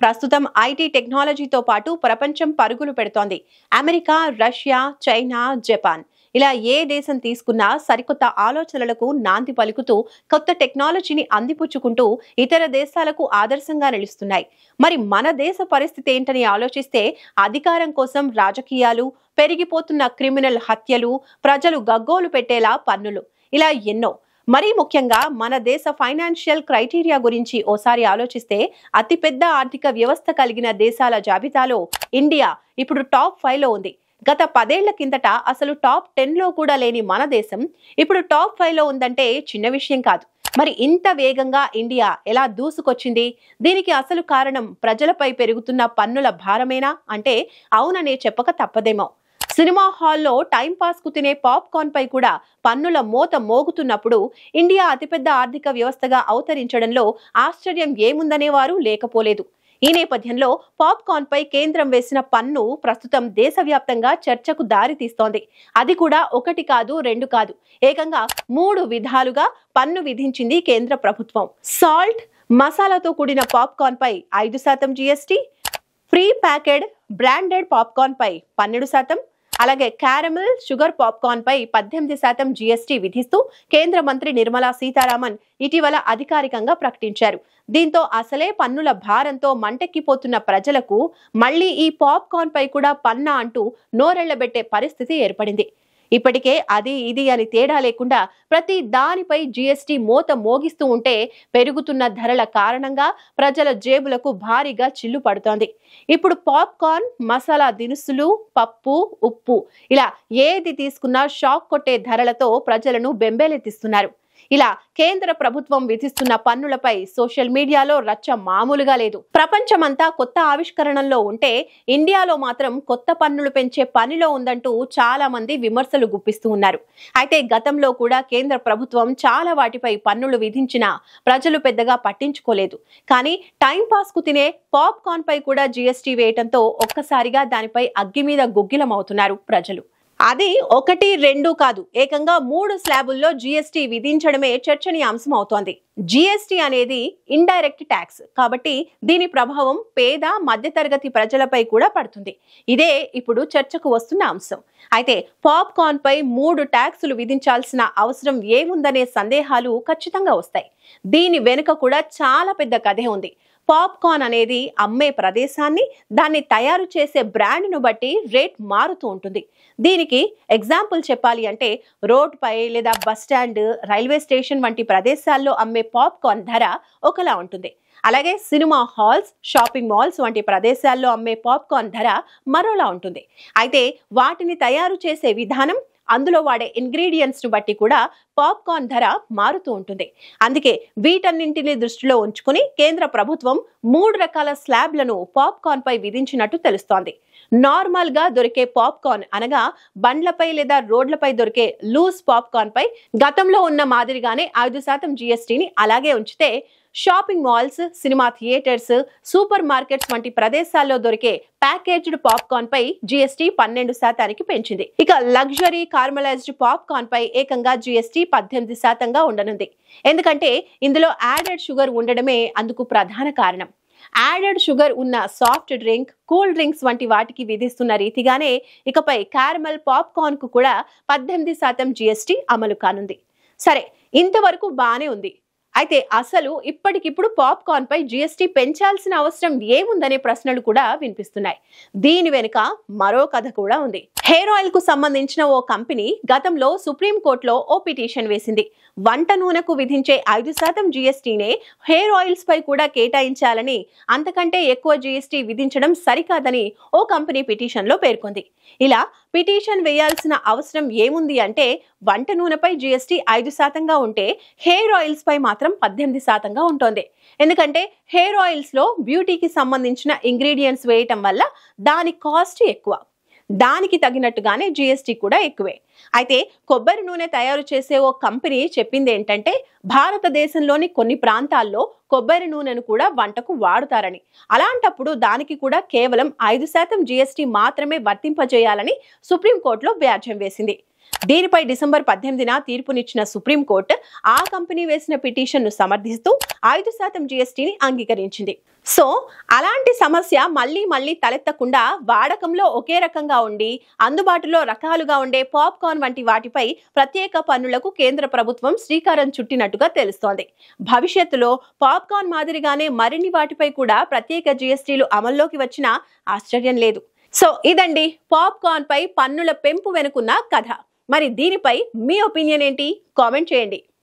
ప్రస్తుతం ఐటీ టెక్నాలజీతో పాటు ప్రపంచం పరుగులు పెడుతోంది. అమెరికా, రష్యా, చైనా, జపాన్ ఇలా ఏ దేశం తీసుకున్నా సరికొత్త ఆలోచనలకు నాంది పలుకుతూ కొత్త టెక్నాలజీని అందిపుచ్చుకుంటూ ఇతర దేశాలకు ఆదర్శంగా నిలుస్తున్నాయి. మరి మన దేశ పరిస్థితి ఏంటని ఆలోచిస్తే అధికారం కోసం రాజకీయాలు, పెరిగిపోతున్న క్రిమినల్ హత్యలు, ప్రజలు గగ్గోలు పెట్టేలా పన్నులు ఇలా ఎన్నో. మరీ ముఖ్యంగా మన దేశ ఫైనాన్షియల్ క్రైటీరియా గురించి ఓసారి ఆలోచిస్తే అతిపెద్ద ఆర్థిక వ్యవస్థ కలిగిన దేశాల జాబితాలో ఇండియా ఇప్పుడు టాప్ 5లో ఉంది. గత 10 ఏళ్ల కిందట అసలు టాప్ 10లో కూడా లేని మన దేశం ఇప్పుడు టాప్ 5లో ఉందంటే చిన్న విషయం కాదు. మరి ఇంత వేగంగా ఇండియా ఎలా దూసుకొచ్చింది? దీనికి అసలు కారణం ప్రజలపై పెరుగుతున్న పన్నుల భారమేనా అంటే అవుననే చెప్పక తప్పదేమో. సినిమా హాల్లో టైం పాస్ కు తినే పాప్కార్న్ పై కూడా పన్నుల మోత మోగుతున్నప్పుడు ఇండియా అతిపెద్ద ఆర్థిక వ్యవస్థగా అవతరించడంలో ఆశ్చర్యం ఏముందనేవారు లేకపోలేదు. ఈ నేపథ్యంలో పాప్కార్న్ పై కేంద్రం వేసిన పన్ను ప్రస్తుతం దేశవ్యాప్తంగా చర్చకు దారి తీస్తోంది. అది కూడా 1 కాదు 2 కాదు, ఏకంగా 3 విధాలుగా పన్ను విధించింది కేంద్ర ప్రభుత్వం. సాల్ట్, మసాలాతో కూడిన పాప్కార్న్ పై 5% GST, free packed branded popcorn పై 12%, అలాగే క్యారమెల్, షుగర్ పాప్కార్న్ పై 18% జీఎస్టీ విధిస్తూ కేంద్ర మంత్రి నిర్మలా సీతారామన్ ఇటీవల అధికారికంగా ప్రకటించారు. దీంతో అసలే పన్నుల భారంతో మంటెక్కిపోతున్న ప్రజలకు మళ్లీ ఈ పాప్కార్న్ పై కూడా పన్నా అంటూ నోరెళ్లబెట్టే పరిస్థితి ఏర్పడింది. ఇప్పటికే అది ఇది అని తేడా లేకుండా ప్రతి దానిపై జీఎస్టీ మోత మోగిస్తూ ఉంటే పెరుగుతున్న ధరల కారణంగా ప్రజల జేబులకు భారీగా చిల్లు పడుతోంది. ఇప్పుడు పాప్కార్న్, మసాలా దినుసులు, పప్పు, ఉప్పు ఇలా ఏది తీసుకున్నా షాక్ కొట్టే ధరలతో ప్రజలను బెంబేలెత్తిస్తున్నారు. ఇలా కేంద్ర ప్రభుత్వం విధిస్తున్న పన్నులపై సోషల్ మీడియాలో రచ్చ మామూలుగా లేదు. ప్రపంచమంతా కొత్త ఆవిష్కరణల్లో ఉంటే ఇండియాలో మాత్రం కొత్త పన్నులు పెంచే పనిలో ఉందంటూ చాలా మంది విమర్శలు గుప్పిస్తూ ఉన్నారు. అయితే గతంలో కూడా కేంద్ర ప్రభుత్వం చాలా వాటిపై పన్నులు విధించినా ప్రజలు పెద్దగా పట్టించుకోలేదు. కానీ టైం పాస్ కు తినే పాప్కార్న్ పై కూడా జీఎస్టీ వేయటంతో ఒక్కసారిగా దానిపై అగ్గి మీద గుగ్గిలమవుతున్నారు ప్రజలు. అది 1, 2 కాదు, ఏకంగా 3 స్లాబుల్లో జీఎస్టీ విధించడమే చర్చనీయాంశం అవుతోంది. జీఎస్టీ అనేది ఇండైరెక్ట్ ట్యాక్స్ కాబట్టి దీని ప్రభావం పేద, మధ్యతరగతి ప్రజలపై కూడా పడుతుంది. ఇదే ఇప్పుడు చర్చకు వస్తున్న అంశం. అయితే పాప్కార్న్ పై 3 ట్యాక్సులు విధించాల్సిన అవసరం ఏముందనే సందేహాలు ఖచ్చితంగా వస్తాయి. దీని వెనుక కూడా చాలా పెద్ద కథే ఉంది. పాప్కార్న్ అనేది అమ్మే ప్రదేశాన్ని, దాన్ని తయారు చేసే బ్రాండ్ను బట్టి రేట్ మారుతూ ఉంటుంది. దీనికి ఎగ్జాంపుల్ చెప్పాలి అంటే రోడ్పై లేదా బస్టాండ్, రైల్వే స్టేషన్ వంటి ప్రదేశాల్లో అమ్మే పాప్కార్న్ ధర ఒకలా ఉంటుంది. అలాగే సినిమా హాల్స్, షాపింగ్ మాల్స్ వంటి ప్రదేశాల్లో అమ్మే పాప్కార్న్ ధర మరోలా ఉంటుంది. అయితే వాటిని తయారు చేసే విధానం, అందులో వాడే ఇంగ్రీడియంట్స్ ను బట్టి కూడా పాప్కార్న్ ధర మారుతూ ఉంటుంది. అందుకే వీటన్నింటిని దృష్టిలో ఉంచుకుని కేంద్ర ప్రభుత్వం 3 రకాల స్లాబ్లను పాప్కార్న్ పై విధించినట్టు తెలుస్తోంది. నార్మల్ గా దొరికే పాప్కార్న్ అనగా బండ్లపై లేదా రోడ్లపై దొరికే లూజ్ పాప్కార్న్ పై గతంలో ఉన్న మాదిరిగానే 5% జీఎస్టీని అలాగే ఉంచితే, shopping malls, cinema theatres, super markets వంటి ప్రదేశాల్లో దొరికే ప్యాకేజ్డ్ పాప్కార్న్ పై జీఎస్టీ 12% పెంచింది. ఇక లగ్జరీ కార్మలైజ్డ్ పాప్కార్న్ పై ఏకంగా జీఎస్టీ 18%గా ఉండనుంది. ఎందుకంటే ఇందులో యాడెడ్ షుగర్ ఉండడమే అందుకు ప్రధాన కారణం. యాడెడ్ షుగర్ ఉన్న సాఫ్ట్ డ్రింక్, కూల్ డ్రింక్స్ వంటి వాటికి విధిస్తున్న రీతిగానే ఇకపై క్యారమెల్ పాప్కార్న్ కు కూడా 18% జీఎస్టీ అమలు కానుంది. సరే, ఇంతవరకు బానే ఉంది. అయితే అసలు ఇప్పటికిప్పుడు పాప్కార్న్ పై జీఎస్టీ పెంచాల్సిన అవసరం ఏముందనే ప్రశ్నలు కూడా వినిపిస్తున్నాయి. దీని వెనుక మరో కథ కూడా ఉంది. హెయిర్ ఆయిల్ కు సంబంధించిన ఓ కంపెనీ గతంలో సుప్రీం కోర్టులో ఓ పిటిషన్ వేసింది. వంట నూనెకు విధించే 5% జీఎస్టీనే హెయిర్ ఆయిల్స్ పై కూడా కేటాయించాలని, అంతకంటే ఎక్కువ జీఎస్టీ విధించడం సరికాదని ఓ కంపెనీ పిటిషన్ లో పేర్కొంది. ఇలా పిటిషన్ వేయాల్సిన అవసరం ఏముంది అంటే వంట నూనెపై జీఎస్టీ 5%గా ఉంటే హెయిర్ ఆయిల్స్ పై మాత్రం 18%గా ఉంటుంది. ఎందుకంటే హెయిర్ ఆయిల్స్ లో బ్యూటీకి సంబంధించిన ఇంగ్రీడియంట్స్ వేయటం వల్ల దాని కాస్ట్ ఎక్కువ, దానికి తగినట్టుగానే జీఎస్టీ కూడా ఎక్కువే. అయితే కొబ్బరి నూనె తయారు చేసే ఓ కంపెనీ చెప్పింది ఏంటంటే భారతదేశంలోని కొన్ని ప్రాంతాల్లో కొబ్బరి నూనెను కూడా వంటకు వాడుతారని, అలాంటప్పుడు దానికి కూడా కేవలం 5% జీఎస్టీ మాత్రమే వర్తింపజేయాలని సుప్రీంకోర్టులో వ్యాజ్యం వేసింది. దీనిపై డిసెంబర్ 18న తీర్పునిచ్చిన సుప్రీంకోర్టు ఆ కంపెనీ వేసిన పిటిషన్ను సమర్థిస్తూ 5% జీఎస్టీని అంగీకరించింది. సో అలాంటి సమస్య మళ్ళీ తలెత్తకుండా వాడకంలో ఒకే రకంగా ఉండి అందుబాటులో రకాలుగా ఉండే పాప్కార్న్ వంటి వాటిపై ప్రత్యేక పన్నులకు కేంద్ర ప్రభుత్వం శ్రీకారం చుట్టినట్టుగా తెలుస్తోంది. భవిష్యత్తులో పాప్కార్న్ మాదిరిగానే మరిన్ని వాటిపై కూడా ప్రత్యేక జీఎస్టీలు అమల్లోకి వచ్చినా ఆశ్చర్యం లేదు. సో ఇదండి పాప్కార్న్ పై పన్నుల పెంపు వెనుకున్న కథ. మరి దీనిపై మీ ఒపీనియన్ ఏంటి? కామెంట్ చేయండి.